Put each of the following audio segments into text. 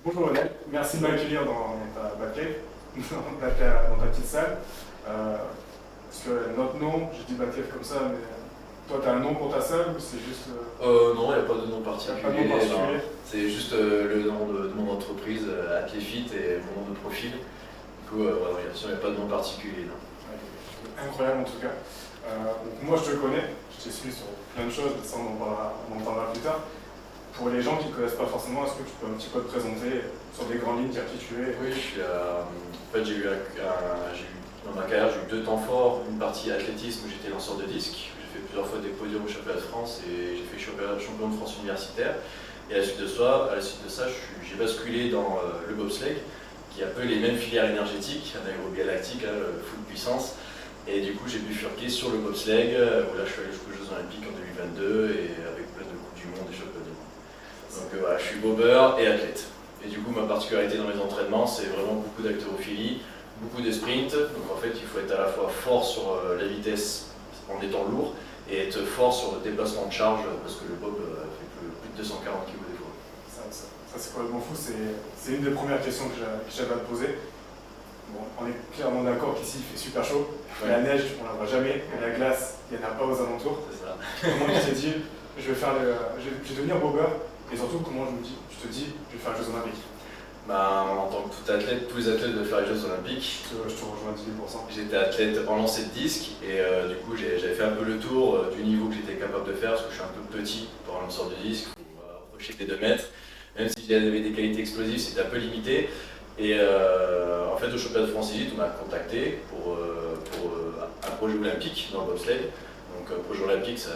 Bonjour Lionel, merci de m'accueillir dans ta Batcave, dans ta petite salle. Parce que notre nom, j'ai dit Batcave comme ça, mais toi tu as un nom pour ta salle ou c'est juste. Non, il n'y a pas de nom particulier. C'est juste le nom de mon entreprise, Athlefit, et mon nom de profil. Du coup, bien sûr, il n'y a pas de nom particulier. Non. Ouais, incroyable en tout cas. Donc moi je te connais, je t'ai suivi sur plein de choses, mais ça on en parlera plus tard. Pour les gens qui ne te connaissent pas forcément, est-ce que tu peux un petit peu te présenter sur des grandes lignes, dire qui tu es? Oui, en fait, dans ma carrière, j'ai eu deux temps forts. Une partie athlétisme où j'étais lanceur de disques. J'ai fait plusieurs fois des podiums au championnat de France et j'ai fait champion de France universitaire. Et à la suite de ça, j'ai basculé dans le bobsleigh, qui a un peu les mêmes filières énergétiques, anaérobie lactique, le full puissance. Et du coup, j'ai bifurqué sur le bobsleigh, où là, je suis allé jusqu'aux Jeux Olympiques en 2022 et avec plein de coupes du monde et championnats du monde. Donc voilà, je suis bobeur et athlète. Et du coup, ma particularité dans mes entraînements, c'est vraiment beaucoup d'haltérophilie, beaucoup de sprints. Donc en fait, il faut être à la fois fort sur la vitesse en étant lourd et être fort sur le déplacement de charge parce que le bob fait plus de 240 kg des fois. Ça c'est complètement fou, c'est une des premières questions que j'avais à te poser. Bon, on est clairement d'accord qu'ici il fait super chaud. Ouais. La neige, on la voit jamais. Et la glace, il n'y en a pas aux alentours. C'est ça. Comment tu t'es dit, je vais devenir bobeur? Et surtout, comment tu te dis, je vais faire les Jeux Olympiques? En tant que tout athlète, tous les athlètes veulent faire les Jeux Olympiques. Je te rejoins à 10 000%. J'étais athlète en lancer de disque et du coup j'avais fait un peu le tour du niveau que j'étais capable de faire parce que je suis un peu petit pour un lanceur de disque, pour approcher des 2 mètres. Même si j'avais des qualités explosives, c'était un peu limité. Et en fait, au championnat de France Elite, on m'a contacté pour un projet olympique dans le bobsleigh. Donc, un projet olympique, ça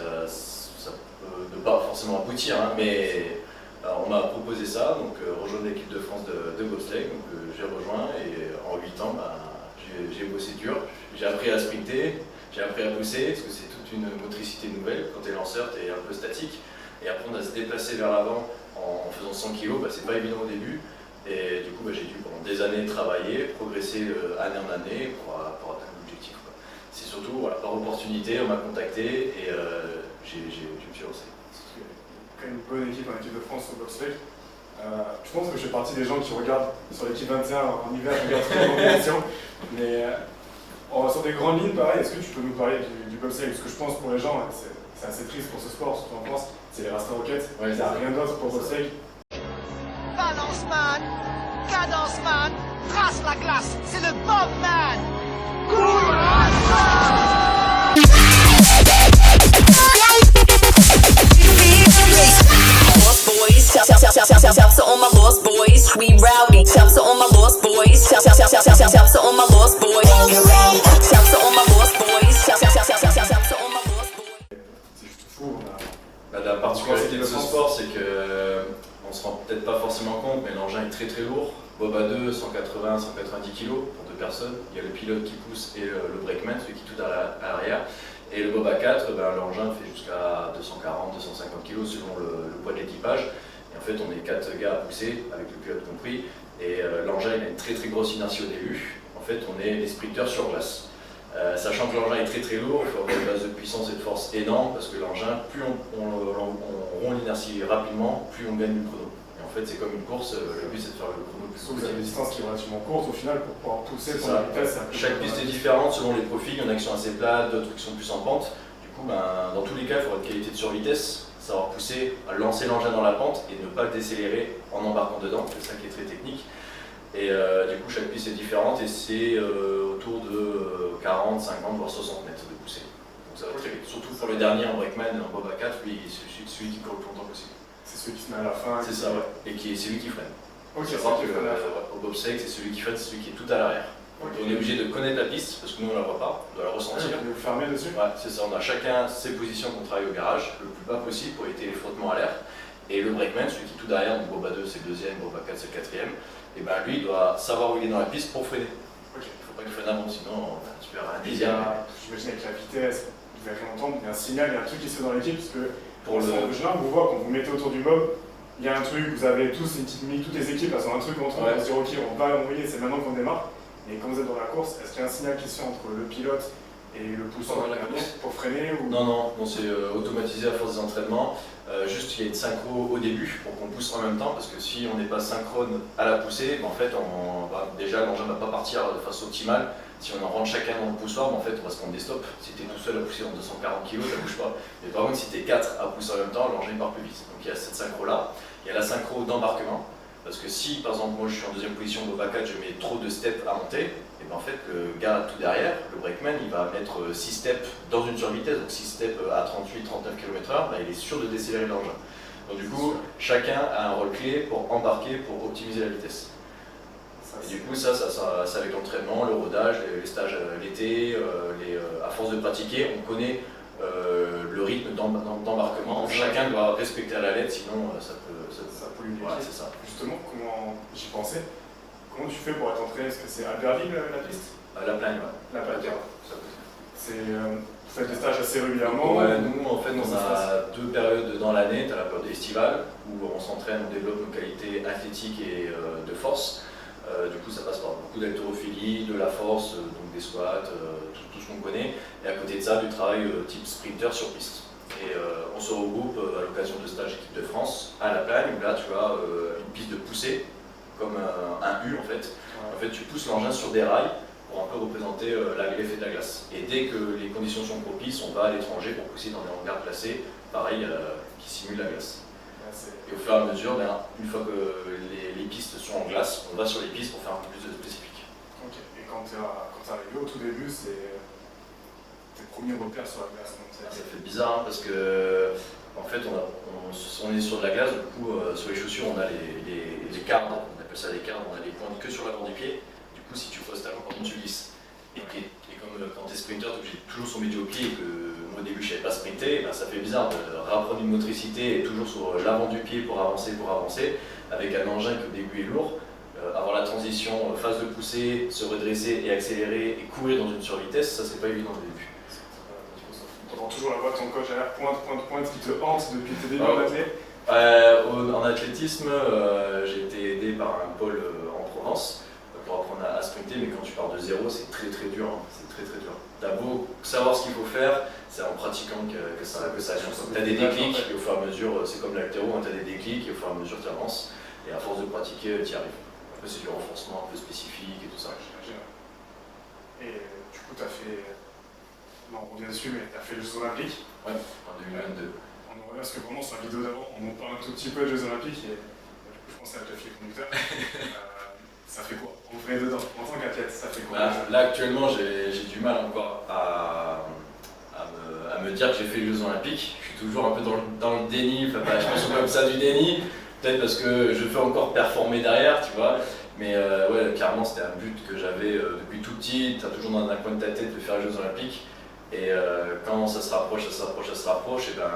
peut pas forcément aboutir, hein, mais on m'a proposé ça, donc rejoindre l'équipe de France de bobsleigh. Donc, j'ai rejoint et en 8 ans, j'ai bossé dur. J'ai appris à sprinter, j'ai appris à pousser, parce que c'est toute une motricité nouvelle. Quand tu es lanceur, tu es un peu statique. Et apprendre à se déplacer vers l'avant en faisant 100 kg, c'est pas évident au début. Et du coup, j'ai dû pendant des années travailler, progresser année en année pour atteindre l'objectif. C'est surtout par opportunité, on m'a contacté et je me suis lancé. C'est quand même une bonne équipe en équipe de France au bobsleigh. Je pense que je fais partie des gens qui regardent sur l'équipe 21 en hiver, je regarde toutes les compétitions. Mais sur des grandes lignes, pareil, est-ce que tu peux nous parler du bobsleigh? Parce que je pense pour les gens, c'est assez triste pour ce sport, surtout en France, c'est les Rasta Rockets. Ouais, il n'y a rien d'autre pour le bobsleigh. Balance man, cadence man, trace la glace, c'est le Bob man. Lost boys, shout to all my lost boys. We rowdy, shout to all my lost boys. Shout to all my lost boys. Shout to all my lost boys. Shout to all my lost boys. C'est juste fou. La particularité de ce sport, c'est que on se rend peut-être pas forcément compte, mais l'engin est très très lourd. Bob à 2, 180, 190 kg pour 2 personnes. Il y a le pilote qui pousse et le brakeman, celui qui tout à l'arrière. Et le Bob à 4, l'engin fait jusqu'à 240, 250 kg selon le poids de l'équipage. Et en fait, on est 4 gars à pousser, avec le pilote compris. Et l'engin il a une très très grosse inertie au début. En fait, on est les sprinteurs sur glace. Sachant que l'engin est très très lourd, il faut avoir une base de puissance et de force énorme parce que l'engin, plus on rompt l'inertie rapidement, plus on gagne du chrono. Et en fait, c'est comme une course, le but c'est de faire le chrono le plus Sauf que vous avez possible. une distance qui est relativement courte au final pour pouvoir pousser pour la vitesse. Chaque piste est différente selon les profils, il y en a qui sont assez plates, d'autres qui sont plus en pente. Du coup, dans tous les cas, il faut avoir une qualité de survitesse, savoir pousser, à lancer l'engin dans la pente et ne pas le décélérer en embarquant dedans, c'est ça qui est très technique. Et du coup, chaque piste est différente et c'est autour de 40, 50, voire 60 mètres de poussée. Donc ça va très vite. Surtout pour le dernier en brakeman, en bob à 4, lui, c'est celui qui court le plus longtemps possible. C'est celui qui se met à la fin. C'est ça, ouais. Et c'est lui qui freine. Ok, c'est savoir celui qui freine à la fin. au bobsleigh, c'est celui qui freine, c'est celui qui est tout à l'arrière. Donc on est obligé de connaître la piste, parce que nous on la voit pas, on doit la ressentir. Vous vous fermez dessus? Ouais, c'est ça, on a chacun ses positions qu'on travaille au garage, le plus bas possible pour éviter les frottements à l'air. Et le brakeman, celui qui est tout derrière, donc Bob à 2 c'est le deuxième, Bob à 4 c'est le quatrième, et lui il doit savoir où il est dans la piste pour freiner. Ok. Il ne faut pas qu'il freine avant, sinon tu perds un Il y dixième. a, j'imagine avec la vitesse, vous allez l'entendre, il y a un signal, il y a un truc qui se fait dans l'équipe, parce que Pour le... général, on vous voit quand vous mettez autour du mob, il y a un truc, vous avez tous une petite toutes les équipes, elles ont un truc entre eux, on se dit ok, on va envoyer, c'est maintenant qu'on démarre. Et quand vous êtes dans la course, est-ce qu'il y a un signal qui se fait entre le pilote Et le poussant dans la cabine pour freiner ou... Non, c'est automatisé à force des entraînements. Juste il y a une synchro au début pour qu'on pousse en même temps, parce que si on n'est pas synchrone à la poussée, en fait déjà l'engin ne va pas partir de façon optimale. Si on en rentre chacun dans le poussoir, en fait on va se prendre des stops. Si tu es tout seul à pousser dans 240 kg, ça ne bouge pas. Mais par contre si tu es 4 à pousser en même temps, l'engin part plus vite. Donc il y a cette synchro là. Il y a la synchro d'embarquement. Parce que si par exemple moi je suis en deuxième position Boba 4, je mets trop de steps à monter, et bien en fait le gars tout derrière, le brakeman, il va mettre 6 steps dans une survitesse, donc 6 steps à 38-39 km/h, il est sûr de décélérer l'engin. Donc du coup, chacun a un rôle clé pour embarquer, pour optimiser la vitesse. Et du coup ça c'est avec l'entraînement, le rodage, les stages l'été, à force de pratiquer, on connaît le rythme d'embarquement. Chacun doit respecter à la lettre, sinon ça pollue les voilà, pieds. c'est ça. Justement, comment j'y pensais, comment tu fais pour être entraîné? Est-ce que c'est à Albertville la piste? La plagne, ouais. La plagne. Vous faites des stages assez régulièrement? Ouais, nous en fait on a 2 périodes dans l'année. Tu as la période estivale où on s'entraîne, on développe nos qualités athlétiques et de force. Du coup ça passe par beaucoup d'haltérophilie, de la force, donc des squats, tout ce qu'on connaît. Et à côté de ça, du travail type sprinter sur piste. Et on se regroupe à l'occasion de stages équipe de France à la plagne où là tu as une piste de poussée, comme un U en fait. Ouais. En fait tu pousses l'engin sur des rails pour un peu représenter l'effet de la glace. Et dès que les conditions sont propices, on va à l'étranger pour pousser dans des hangars placés, pareil, qui simulent la glace. Et au fur et à mesure, une fois que les pistes sont en glace, on va sur les pistes pour faire un peu plus de spécifique. Ok. Et quand tu es arrivé au tout début, c'est tes premiers repères sur la glace? Ça fait bizarre hein, parce que en fait on est sur de la glace, du coup sur les chaussures on a les cardes, on appelle ça les cardes, on a les pointes que sur l'avant du pied. Du coup si tu poses talon, par contre tu glisses. Et comme quand tu es sprinter, tu es obligé de toujours son médio au pied et que moi au début je savais pas sprinter, ça fait bizarre de rapprendre une motricité et toujours sur l'avant du pied pour avancer avec un engin qui au début est lourd. Avoir la transition phase de poussée, se redresser et accélérer et courir dans une survitesse, ça c'est pas évident au début. Tu entends toujours la voix de ton coach derrière, pointe qui te hante depuis tes débuts en athlète? En athlétisme, j'ai été aidé par un pôle en Provence pour apprendre à sprinter, mais quand tu pars de zéro, c'est très dur. Hein. C'est très dur. T'as beau savoir ce qu'il faut faire, c'est en pratiquant que ça vient. T'as des déclics, et au fur et à mesure, c'est comme l'haltéro, hein, t'as des déclics, et au fur et à mesure tu avances, et à force de pratiquer, tu y arrives. Après, c'est du renforcement un peu spécifique et tout ça. Et du coup, tu as fait. Non, on revient dessus, mais tu as fait les Jeux Olympiques. Ouais, en 2022. On en revient parce que vraiment, sur la vidéo d'avant, on en parle un tout petit peu des Jeux Olympiques. Et du coup, je pensais à la fille conducteur. Ça fait quoi? On vrai dedans. En tant qu'athlète, ça fait quoi? Là, actuellement, j'ai du mal encore à me dire que j'ai fait les Jeux Olympiques. Je suis toujours un peu dans le déni, enfin, pas comme ça du déni. Peut-être parce que je veux encore performer derrière, tu vois. Mais ouais, clairement, c'était un but que j'avais depuis tout petit. Tu as toujours dans un coin de ta tête de faire les Jeux Olympiques. Et quand ça se rapproche, et ben,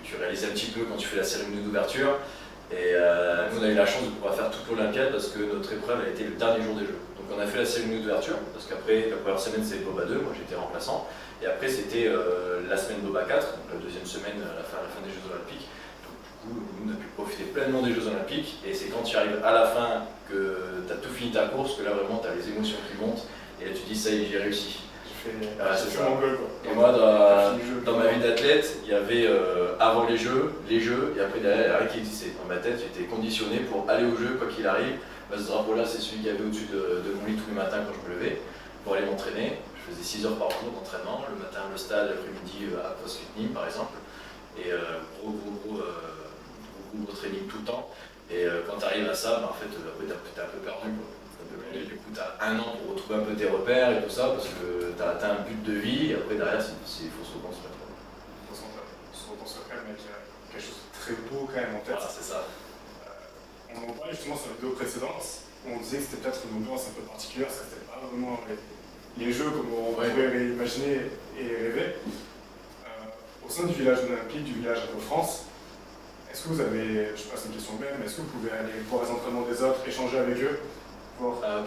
tu réalises un petit peu quand tu fais la cérémonie d'ouverture. Et nous, on a eu la chance de pouvoir faire toute l'Olympiade parce que notre épreuve a été le dernier jour des Jeux. Donc on a fait la cérémonie d'ouverture, parce qu'après, la première semaine c'était Boba 2, moi j'étais remplaçant. Et après c'était la semaine Boba 4, donc la deuxième semaine à la fin des Jeux Olympiques. Donc du coup, nous on a pu profiter pleinement des Jeux Olympiques. Et c'est quand tu arrives à la fin que tu as tout fini ta course, que là vraiment tu as les émotions qui montent. Et là tu dis ça y est, j'ai réussi. C'est ça. Et moi, dans ma vie d'athlète, il y avait avant les jeux, et après derrière, rien qui existait. Dans ma tête, j'étais conditionné pour aller aux jeux, quoi qu'il arrive. Ce drapeau-là, c'est celui qu'il y avait au-dessus de mon lit tous les matins quand je me levais, pour aller m'entraîner. Je faisais 6 heures par jour d'entraînement, le matin le stade, l'après-midi à CrossFit Nîmes par exemple. Et gros training tout le temps. Et quand tu arrives à ça, en fait, après, t'es un peu perdu, quoi. Du coup, tu as 1 an pour retrouver un peu tes repères et tout ça, parce que tu as atteint un but de vie, et après derrière, il faut se reconstruire. Il faut se reconstruire quand même avec quelque chose de très beau quand même en tête. Voilà, c'est ça. On en parlait justement sur la vidéo précédente, où on disait que c'était peut-être une ambiance un peu particulière, ça c'était pas vraiment les jeux comme on pouvait imaginer et rêver. Au sein du village olympique, du village de France, est-ce que vous avez, je sais pas si c'est une question même, mais est-ce que vous pouvez aller voir les entraînements des autres, échanger avec eux?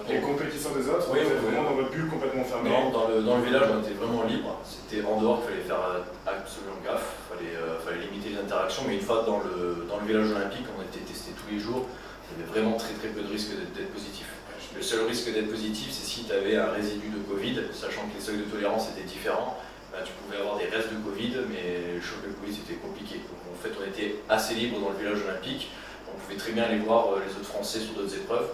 Les compétitions des autres, oui, vous êtes vraiment dans votre bulle complètement fermée? Non, dans le village, on était vraiment libre. C'était en dehors qu'il fallait faire absolument gaffe, il fallait limiter les interactions. Mais une fois dans le village olympique, on était testé tous les jours. Il y avait vraiment très peu de risques d'être positif. Je Le seul risque d'être positif, c'est si tu avais un résidu de Covid, sachant que les seuils de tolérance étaient différents. Bah, tu pouvais avoir des restes de Covid, mais choper le Covid c'était compliqué. Donc, en fait, on était assez libre dans le village olympique. On pouvait très bien aller voir les autres Français sur d'autres épreuves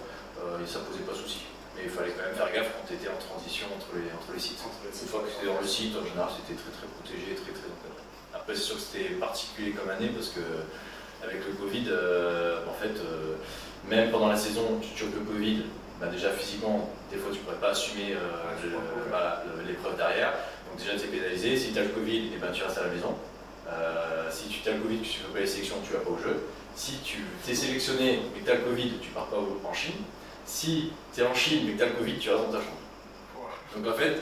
et ça posait pas souci. Mais il fallait quand même faire gaffe quand tu étais en transition entre les sites. Une fois que tu étais dans le site, en général, c'était très très protégé, très très encadré. Après, c'est sûr que c'était particulier comme année parce que avec le Covid, en fait, même pendant la saison, tu te chopes le Covid. Bah déjà physiquement, des fois tu ne pourrais pas assumer l'épreuve derrière. Donc déjà tu es pénalisé. Si tu as le Covid, et ben, tu restes à la maison. Si tu as le Covid, tu ne fais pas les sélections, tu ne vas pas au jeu. Si tu es sélectionné et que tu as le Covid, tu ne pars pas en Chine. Si tu es en Chine et que tu as le Covid, tu restes dans ta chambre. Donc en fait,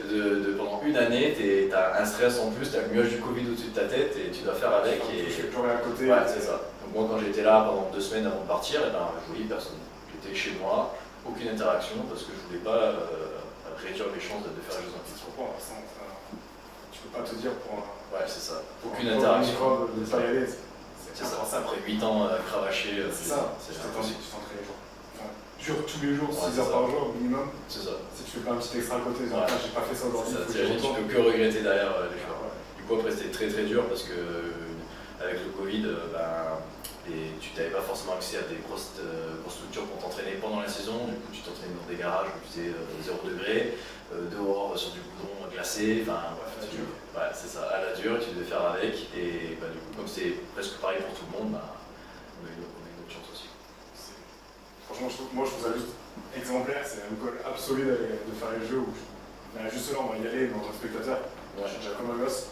pendant une année, tu as un stress en plus, tu as le nuage du Covid au-dessus de ta tête et tu dois faire avec. Et je fais plus rien à côté. Ouais, c'est ça. Donc moi quand j'étais là pendant 2 semaines avant de partir, et ben, je voyais personne. J'étais chez moi. Aucune interaction parce que je voulais pas réduire les chances de faire les Jeux Olympiques. Je comprends, tu peux pas te dire pour un. Ouais, c'est ça. Aucune interaction. De ne pas y aller, c'est ça. Après 8 ans cravaché, c'est ça. C'est tu t'entraînes les jours. Enfin, dur tous les jours, 6 heures par jour au minimum. C'est ça. Si tu fais pas un petit extra à côté, genre, j'ai pas fait ça aujourd'hui. Tu peux que regretter derrière les choix. Du coup, après, c'était très très dur parce que avec le Covid, et tu n'avais pas forcément accès à des grosses structures pour t'entraîner pendant la saison. Du coup, tu t'entraînais dans des garages où tu faisais 0 degré, dehors sur du goudron glacé. Enfin, ouais, c'est ça, à la dure, tu devais faire avec. Et bah, du coup, comme c'est presque pareil pour tout le monde, bah, on a eu une autre chance aussi. Franchement, moi je trouve ça juste exemplaire. C'est un goal absolu de faire les jeux où juste là, on va y aller dans un spectateur. Ouais. J'ai déjà comme un gosse.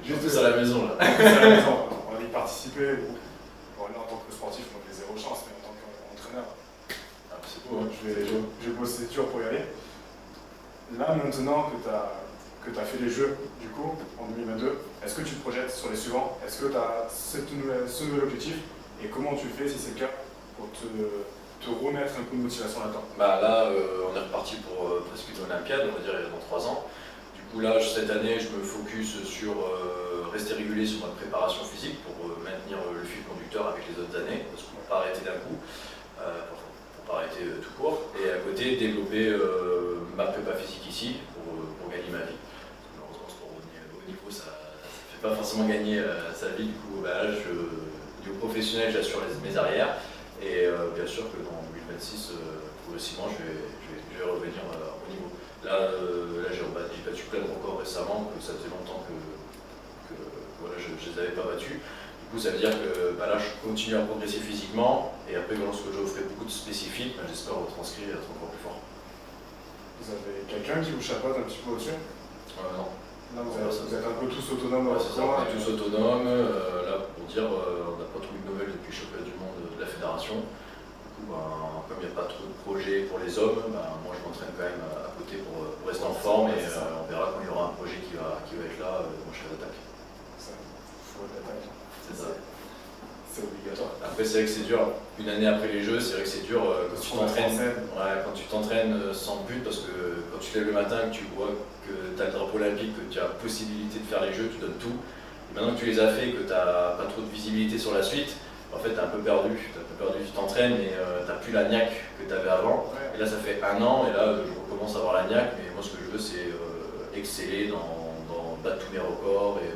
Juste à la maison là. À la maison, on va y participer. Bon, là, en tant que sportif, on a zéro chance, mais en tant qu'entraîneur, C'est beau, hein. je vais bosser dur pour y aller. Là, maintenant que tu as fait les jeux, du coup, en 2022, est-ce que tu te projettes sur les suivants? Est-ce que tu as ce nouvel objectif? Et comment tu fais, si c'est le cas, pour te remettre un coup de motivation là-dedans? Bah là, on est reparti pour presque une Olympiade, on va dire, dans 3 ans. Du coup, là, cette année, je me focus sur rester régulier sur ma préparation physique pour maintenir le fil conducteur avec les autres années, parce qu'on ne peut pas arrêter d'un coup, pour pas arrêter tout court. Et à côté, développer ma prépa physique ici pour gagner ma vie. Malheureusement, sport au niveau, ça ne fait pas forcément gagner sa vie. Du coup, bah, là, au professionnel, j'assure mes arrières. Et bien sûr que dans 2026, progressivement, je vais revenir au niveau. Là j'ai battu plein de records récemment, que ça faisait longtemps que voilà, je ne les avais pas battus. Du coup, ça veut dire que là, je continue à progresser physiquement, et après, lorsque je ferai beaucoup de spécifiques, j'espère retranscrire et être encore plus fort. Vous avez quelqu'un qui vous chapeaute un petit peu au-dessus? Non. Là, vous êtes un peu tous autonomes. Ouais, c'est ça, on est tous autonomes. Là, pour dire, on n'a pas trouvé de nouvelles depuis le championnat du monde de la fédération. Du coup, comme il n'y a pas trop de projets pour les hommes, moi je m'entraîne quand même à côté pour rester en forme, et on verra quand il y aura un projet qui va être là, moi je serai d'attaque. Il faut d'attaque. C'est ça. C'est obligatoire. Après, c'est vrai que c'est dur. Une année après les Jeux, c'est vrai que c'est dur quand tu t'entraînes. Ouais, quand tu t'entraînes sans but, parce que quand tu te lèves le matin, que tu vois que tu as le drapeau olympique, que tu as la possibilité de faire les Jeux, tu donnes tout. Et maintenant que tu les as fait, que tu n'as pas trop de visibilité sur la suite, en fait, tu es un peu perdu. Tu t'entraînes, mais tu n'as plus la niaque que tu avais avant. Ouais. Et là, ça fait 1 an, et là, je recommence à avoir la niaque. Mais moi, ce que je veux, c'est exceller dans battre tous mes records et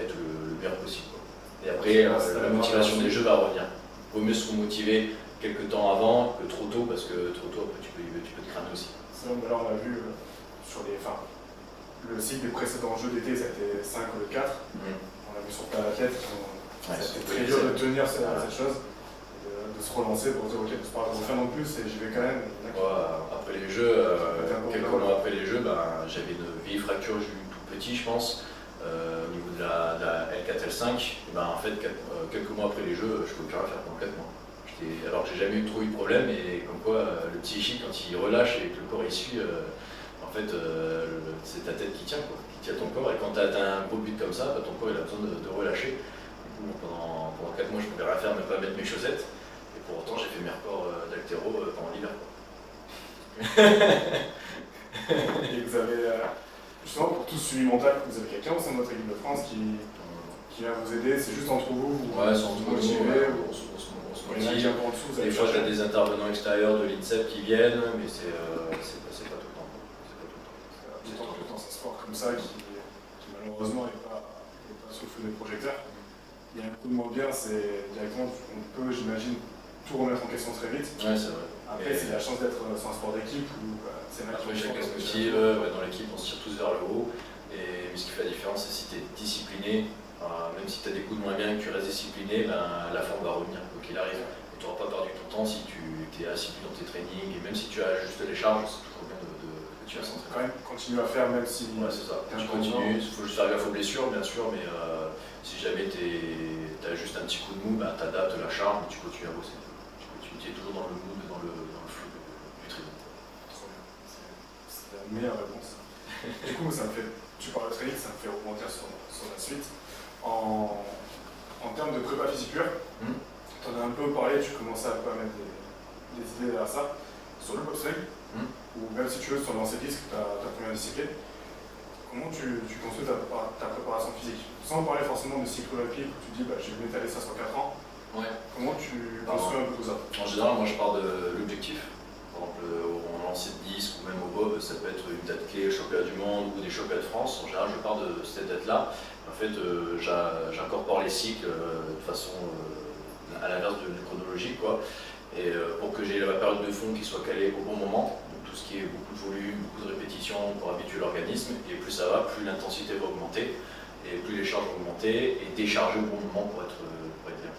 être le meilleur possible, quoi. Et après, la motivation des Jeux va revenir. Il vaut mieux se remotiver quelques temps avant que trop tôt, parce que trop tôt, après, tu peux te cramer aussi. C'est vrai, là, on a vu sur le cycle des précédents Jeux d'été, ça a été 5 ou le 4. On a vu sur plein d'athlètes. C'était très dur de tenir cette chose, de se relancer pour dire ok, c'est pas grave, je vais faire non plus et j'y vais quand même. Après les Jeux, quelques mois après les Jeux, j'avais une vieille fracture, j'ai eu tout petit, je pense, au niveau de la L4, L5. Et en fait, quelques mois après les Jeux, je ne pouvais plus rien faire pendant 4 mois. Alors que j'ai jamais trop eu de problème, et comme quoi le psychique, quand il relâche et que le corps il suit, en fait, c'est ta tête qui tient, quoi, qui tient ton corps. Et quand tu as atteint un gros but comme ça, ton corps il a besoin de relâcher. Pendant 4 mois, je ne pouvais rien faire, ne pas mettre mes chaussettes. Et pour autant, j'ai fait mes records d'haltéro pendant l'hiver. Et vous avez, justement, pour tout suivi mental, vous avez quelqu'un au sein de votre équipe de France qui va vous aider? C'est juste entre vous? Ouais, c'est entre nous, on se motive, aussi. un peu en dessous, vous Des allez fois, tu chercher. as des intervenants extérieurs de l'INSEP qui viennent, mais c'est pas tout le temps. D'autant que dans un sport comme ça, qui malheureusement n'est pas sous le feu des projecteurs, il y a un coup de moins bien, c'est directement, on peut, j'imagine, tout remettre en question très vite. Ouais, c'est vrai. Après, c'est la chance d'être sur un sport d'équipe où c'est là Après, qui chacun se change. motive, dans l'équipe, on se tire tous vers le haut. Et mais ce qui fait la différence, c'est si tu es discipliné, même si tu as des coups de moins bien et que tu restes discipliné, la forme va revenir, quoi qu'il arrive. Et tu n'auras pas perdu ton temps si tu es assidu dans tes trainings. Et même si tu ajustes les charges, c'est toujours bien que tu vas s'entraîner. Quand même, continue à faire, même si. Ouais, c'est ça. t'es Tu un peu continues, il faut juste faire gaffe aux blessures, bien sûr, mais si jamais tu as juste un petit coup de mou, tu adaptes la charge, mais tu continues à bosser. Tu es toujours dans le mood, dans le flou du training. Trop bien. C'est la meilleure réponse. Du coup, tu parles très vite, ça me fait rebondir sur la suite. En termes de prépa physique pure, tu en as un peu parlé, tu commençais un peu à mettre des idées derrière ça. Sur le bobsleigh, ou même si tu veux sur le lancer disque, ta première discipline, comment tu construis ta préparation physique? Sans parler forcément de cycle olympique où tu dis je vais m'étaler ça sur 4 ans. Ouais. Comment tu construis un peu tout ça? En général, moi je pars de l'objectif. Par exemple, en lancer de disque ou même au bob, ça peut être une date clé, le championnat du monde ou des championnats de France. En général, je pars de cette date-là. En fait, j'incorpore les cycles de façon à l'inverse de chronologique, quoi. Et pour que j'ai la période de fond qui soit calée au bon moment, donc tout ce qui est beaucoup de volume, beaucoup de répétitions pour habituer l'organisme, et plus ça va, plus l'intensité va augmenter, et plus les charges vont augmenter, et décharger au bon moment pour être bien.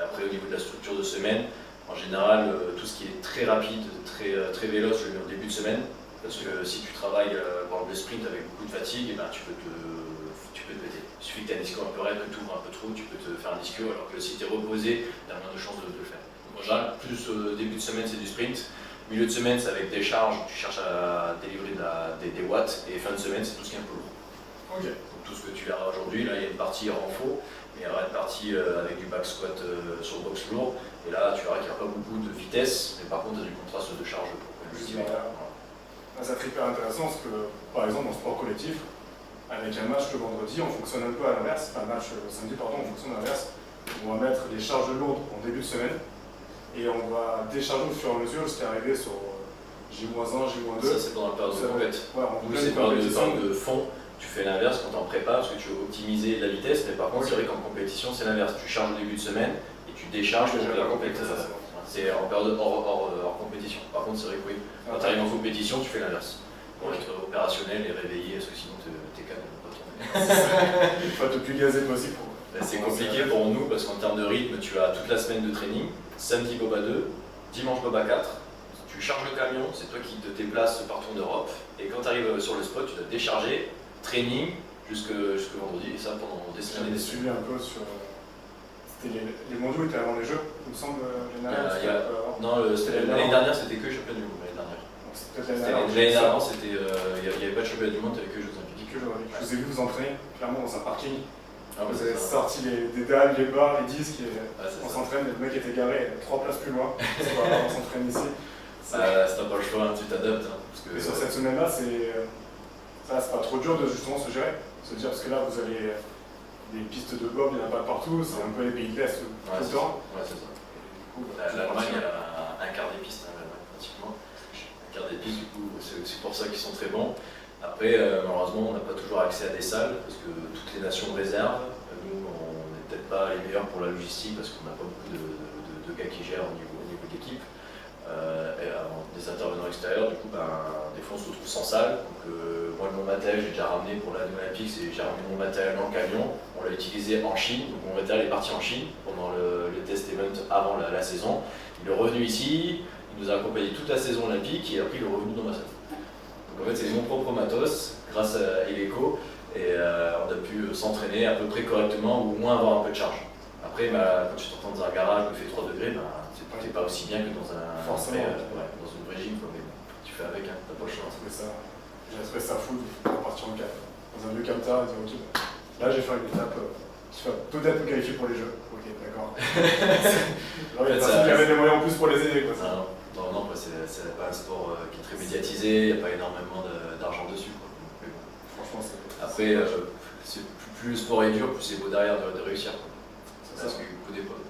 Après, au niveau de la structure de semaine, en général, tout ce qui est très rapide, très véloce, je le mets au début de semaine, parce que si tu travailles par exemple le sprint avec beaucoup de fatigue, tu peux te péter. Il suffit que tu aies un discours un peu raide, que tu ouvres un peu trop, tu peux te faire un discours, alors que si tu es reposé, tu as moins de chances de le faire. Donc, en général, plus début de semaine, c'est du sprint. Milieu de semaine, c'est avec des charges, tu cherches à délivrer des watts, et fin de semaine, c'est tout ce qui est un peu lourd. Ok. Donc, tout ce que tu verras aujourd'hui, là il y a une partie renfort, mais il y aura une partie avec du back squat sur box lourd, et là tu verras qu'il n'y a pas beaucoup de vitesse, mais par contre il y a du contraste de charge pour Juste derrière. Ça serait hyper intéressant parce que, par exemple, en sport collectif, avec un match le vendredi, on fonctionne un peu à l'inverse, enfin un match le samedi, pardon, on fonctionne à l'inverse. On va mettre des charges lourdes en début de semaine et on va décharger au fur et à mesure jusqu'à arriver sur J-1, J-2. Ça c'est pendant la période de compète. Ouais, en Nous pleine c'est période compétition. de fond. Tu fais l'inverse quand tu en prépa parce que tu veux optimiser la vitesse, mais par contre c'est vrai qu'en compétition c'est l'inverse. Tu charges au début de semaine et tu décharges pour la compétition. C'est en période hors compétition. Par contre c'est vrai que oui, quand tu arrives en compétition tu fais l'inverse. Pour être opérationnel et réveillé parce que sinon tes cannes ne vont pas tourner. Il faut être le plus gazé possible. C'est compliqué pour nous parce qu'en termes de rythme tu as toute la semaine de training, samedi bob à 2, dimanche bob à 4. Tu charges le camion, c'est toi qui te déplaces partout en Europe et quand tu arrives sur le spot tu dois décharger. Training jusque vendredi, et ça pendant des semaines et J'avais des semaines. suivi un peu sur. Les mondiaux étaient avant les jeux, il me semble, l'année Non, l'année dernière c'était que championnat du monde. L'année dernière. L'année d'avant, il n'y avait pas de championnat du monde, il n'y avait que Jeux Olympiques. Je vous ai vu vous entraîner clairement dans un parking. Ah, Vous avez sorti des dalles, les barres, les disques, et on ça. s'entraîne. Le mec était garé 3 places plus loin. On s'entraîne ici. Si t'as pas le choix, tu t'adaptes. Et sur cette semaine-là, c'est pas trop dur de justement se gérer. Se dire, parce que là, vous avez des pistes de bob, il n'y en a pas partout, c'est un peu les pays de l'Est tout le temps. Ouais, c'est ça. L'Allemagne a un quart des pistes, pratiquement. Un quart des pistes, du coup, c'est pour ça qu'ils sont très bons. Après, malheureusement, on n'a pas toujours accès à des salles, parce que toutes les nations réservent. Nous, on n'est peut-être pas les meilleurs pour la logistique, parce qu'on n'a pas beaucoup de gars qui gèrent au niveau d'équipe. Des intervenants extérieurs, du coup, des fois on se retrouve sans salle. Donc, moi, mon matériel, j'ai déjà ramené pour l'année olympique, j'ai ramené mon matériel dans le camion. On l'a utilisé en Chine, donc mon matériel est parti en Chine pendant le test event avant la saison. Il est revenu ici, il nous a accompagné toute la saison olympique et après il est revenu dans ma salle. Donc en fait, c'est mon propre matos grâce à Eleco et on a pu s'entraîner à peu près correctement ou au moins avoir un peu de charge. Après, quand tu t'entends dans un garage où il fait 3 degrés, c'est pas aussi bien que dans dans une vraie gym, mais tu fais avec, t'as pas le choix. J'ai trouvé ça fou de partir dans un vieux camtar et dire ok, là j'ai fait une étape qui va peut-être me qualifier pour les jeux. Ok, d'accord. Il y a personne qui avait des moyens en plus pour les aider. Non, c'est pas un sport qui est très médiatisé, il n'y a pas énormément d'argent dessus. Mais bon. Franchement, après, plus le sport est dur, plus c'est beau derrière de réussir. C'est ça. Parce qu'il faut des pommes.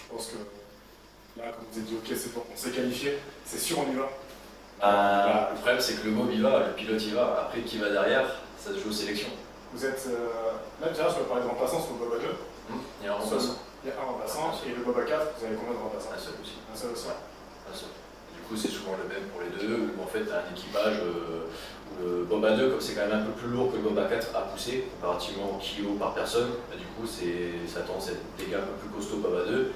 Je pense que là, comme vous avez dit, ok, c'est bon, on s'est qualifié, c'est sûr, on y va. Le problème, c'est que le mob il va, le pilote il va. Après, qui va derrière, ça se joue aux sélections. Vous êtes. Là, déjà, je vais parler de remplaçants sur le Boba 2. Il y a un remplaçant. Il y a un remplaçant, et le Boba 4, vous avez combien de remplaçants? Un seul aussi. Un seul aussi. Un seul. Du coup, c'est souvent le même pour les deux, où en fait, tu as un équipage où le Boba 2, comme c'est quand même un peu plus lourd que le Boba 4 à pousser, comparativement au kilo par personne, bah, du coup, ça a tendance à être des gars un peu plus costauds Boba 2,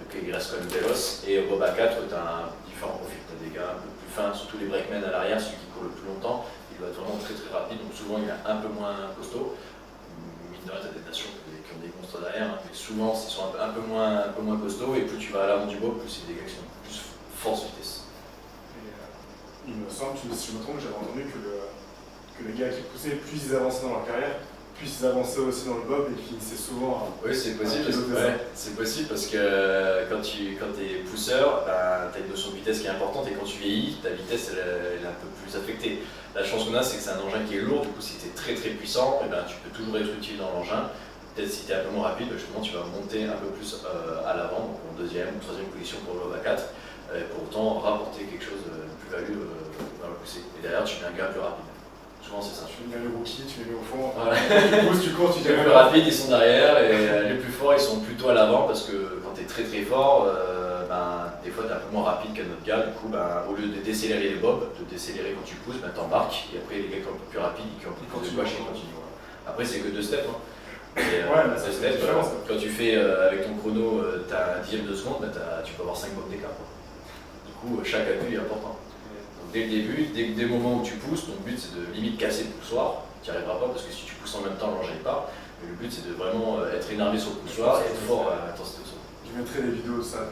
qui restent quand même véloces, et au Boba 4, tu as un différent profil. Tu as des gars un peu plus fins, surtout les breakmen à l'arrière, celui qui court le plus longtemps, il doit être vraiment très très rapide, donc souvent il est un peu moins costaud. Mine de rien, tu as des nations qui ont des monstres derrière, mais souvent ils sont un peu moins costauds, et plus tu vas à l'avant du bob, plus c'est des gars qui sont plus force vitesse. Il me semble, si je me trompe, j'avais entendu que les gars qui poussaient, plus ils avançaient dans leur carrière, plus ils avançaient aussi dans le bob et qu'ils finissaient souvent. Oui, c'est possible, c'est possible parce que quand tu es pousseur, ben, tu as une notion de vitesse qui est importante et quand tu vieillis, ta vitesse elle est un peu plus affectée. La chance qu'on a, c'est que c'est un engin qui est lourd, du coup, si tu es très très puissant, et ben, tu peux toujours être utile dans l'engin. Peut-être si tu es un peu moins rapide, justement, tu vas monter un peu plus à l'avant, donc en deuxième ou troisième position pour le Boba 4. Et pour autant rapporter quelque chose de plus-value dans la poussée. Et derrière, tu mets un gars plus rapide. Souvent, c'est ça. Tu mets les rookies, tu les mets au fond. Voilà. Tu pousses, tu cours, tu Les plus rapides, ils sont derrière, et les plus forts, ils sont plutôt à l'avant parce que quand tu es très très fort, ben, des fois, tu es un peu moins rapide qu'un autre gars. Du coup, ben, au lieu de décélérer les bobs, de décélérer quand tu pousses, ben, t'embarques. Et après, les gars qui sont un peu plus rapides, qui ont plus de poids, ils continuent. Après, c'est que 2 steps. Hein. Et, c'est steps, différent. quand tu fais avec ton chrono, tu as un dixième de seconde, ben, tu peux avoir 5 bobs d'écart. Du coup, chaque appui est important. Donc, dès le début, dès le moment où tu pousses, ton but c'est de limite casser le poussoir. Tu n'y arriveras pas parce que si tu pousses en même temps, l'engin part. Mais le but c'est de vraiment être énervé sur le poussoir et être fort à l'intensité au sol. Je mettrai des vidéos de ça.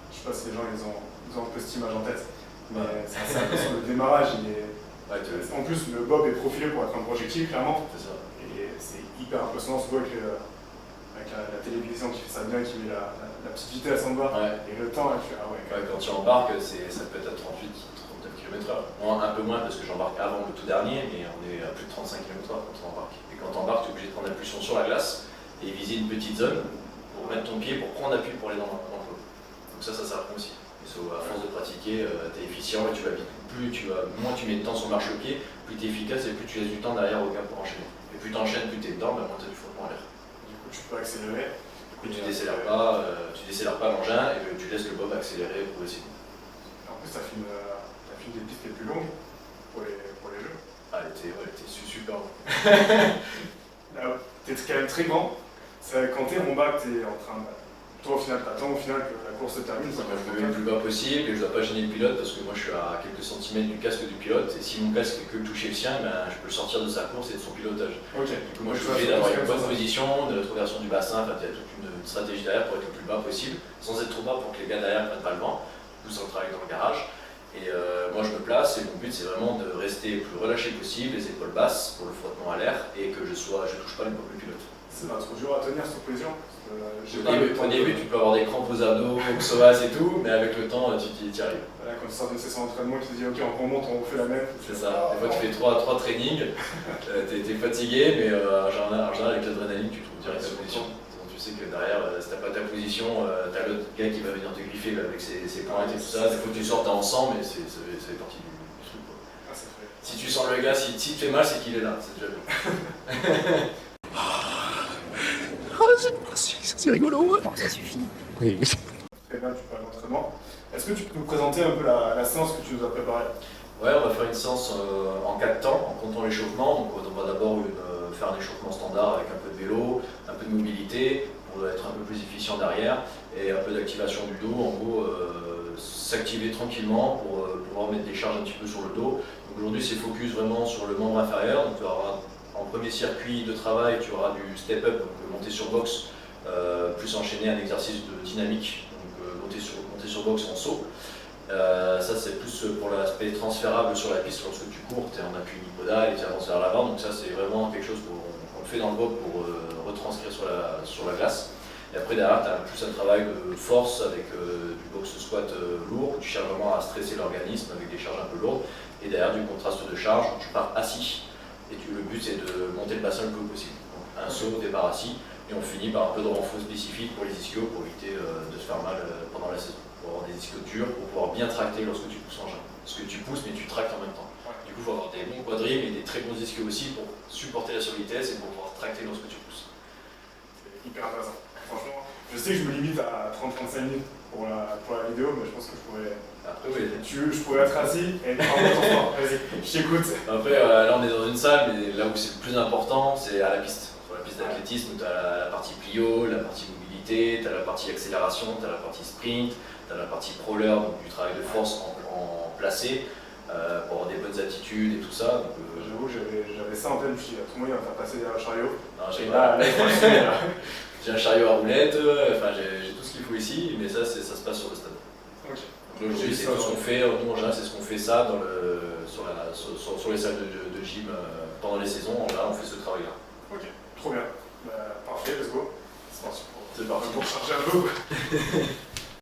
Je sais pas si les gens ils ont un peu cette image en tête. Mais c'est assez impressionnant. Le démarrage, il est. Ouais, en plus, le bob est profilé pour être un projectile, clairement. C'est ça. Et c'est hyper impressionnant, surtout avec la télévision qui fait ça bien, qui met la petite vitesse en bas. Ouais. Et le temps, là, tu fais ah ouais. Quand tu embarques, ça peut être à 39 km/h. Moi, un peu moins parce que j'embarque avant le tout dernier, mais on est à plus de 35 km/h quand on embarque. Et quand tu embarques, tu es obligé de prendre l'impulsion sur la glace et viser une petite zone pour mettre ton pied, pour prendre appui pour aller dans le flot. Donc ça s'apprend aussi. Et à force de pratiquer, tu es efficient et tu vas vite. Moins tu mets de temps sur marche-pied, plus tu es efficace et plus tu laisses du temps derrière au gars pour enchaîner. Et plus tu enchaînes, plus tu es dedans, moins tu as du frottement à l'air. Du coup, tu peux accélérer. Et tu décélères pas l'engin et tu laisses le bob accélérer progressivement. En plus, ça fait une des pistes les plus longues pour les jeux. Ah, elle était super. T'es quand même très grand. Quand t'es en bas, t'es en train de. Toi, au final, t'attends que la course se termine. Moi, je me mets le plus bas possible et je dois pas gêner le pilote parce que moi je suis à quelques centimètres du casque du pilote et si mon casque fait que toucher le sien, ben, je peux le sortir de sa course et de son pilotage. Okay. Du coup, moi je suis obligé d'avoir une bonne position, de rétroversion du bassin, enfin, il y a toute une stratégie derrière pour être le plus bas possible, sans être trop bas pour que les gars derrière prennent pas le vent. Tout ça, on travaille dans le garage. Et moi je me place et mon but c'est vraiment de rester le plus relâché possible, les épaules basses pour le frottement à l'air et que je touche pas le pilote. C'est pas trop dur à tenir cette position. Au début, tu peux avoir des crampes aux abdos, aux psoas et tout, mais avec le temps, tu y arrives. Voilà, quand tu sors d'une session d'entraînement, tu te dis ok, on remonte, on fait la même. C'est ça. Des fois, tu fais 3 trainings, t'es fatigué, mais en général, avec l'adrénaline, tu trouves direct ta position. Donc, tu sais que derrière, si t'as pas ta position, t'as l'autre gars qui va venir te griffer avec ses pointes et tout ça. Des fois, tu sors, t'es en sang, mais ça fait partie du truc. Ah, ça fait... Si tu sens le gars, s'il te fait mal, c'est qu'il est là. C'est déjà bien. C'est rigolo. Bon, ça suffit. Oui. Très bien, tu parles d'entraînement. Est-ce que tu peux nous présenter un peu la séance que tu nous as préparée? Ouais, on va faire une séance en 4 temps, en comptant l'échauffement. Donc on va d'abord faire un échauffement standard avec un peu de vélo, un peu de mobilité, pour être un peu plus efficient derrière, et un peu d'activation du dos. En gros, s'activer tranquillement pour pouvoir mettre des charges un petit peu sur le dos. Donc aujourd'hui, c'est focus vraiment sur le membre inférieur. Donc tu auras en premier circuit de travail, tu auras du step-up, donc monter sur box, plus enchaîner un exercice de dynamique, donc monter sur box en saut. Ça c'est plus pour l'aspect transférable sur la piste, lorsque tu cours, tu es en appui unipodal et tu avances vers l'avant, donc ça c'est vraiment quelque chose qu'on fait dans le bob pour retranscrire sur la glace. Et après derrière tu as plus un travail de force avec du box squat lourd, où tu cherches vraiment à stresser l'organisme avec des charges un peu lourdes, et derrière du contraste de charge où tu pars assis, et le but c'est de monter le bassin le plus haut possible. Donc un saut, départ assis, Et on finit par un peu de renfort spécifique pour les ischios pour éviter de se faire mal pendant la saison. Pour avoir des ischios durs, pour pouvoir bien tracter lorsque tu pousses engin. Parce que tu pousses mais tu tractes en même temps. Du coup, il faut avoir des bons quadrilles mais des très bons ischios aussi pour supporter la survitesse et pour pouvoir tracter lorsque tu pousses. C'est hyper intéressant. Franchement, je sais que je me limite à 30-35 minutes pour la vidéo, mais je pense que je pourrais. Après, oui. Je pourrais être assis et prendre ton temps. Vas-y, je t'écoute. Après, là on est dans une salle, mais là où c'est le plus important, c'est à la piste. Sur la piste d'athlétisme, tu as la partie plio, la partie mobilité, tu as la partie accélération, tu as la partie sprint, tu as la partie crawler, donc du travail de force en placé, pour avoir des bonnes attitudes et tout ça. Donc, j'avoue, j'avais ça en tête, je me suis dit, tout le monde va me faire passer derrière le chariot. non, j'ai Là, j'ai un chariot à roulettes, enfin j'ai tout ce qu'il faut ici, mais ça se passe sur le stade. Ok. Donc c'est tout ce qu'on fait, nous en général c'est ce qu'on fait ça sur les salles de gym pendant les saisons, là on fait ce travail-là. Ok, trop bien. Parfait, let's go. C'est parti C'est parti. pour charger un peu.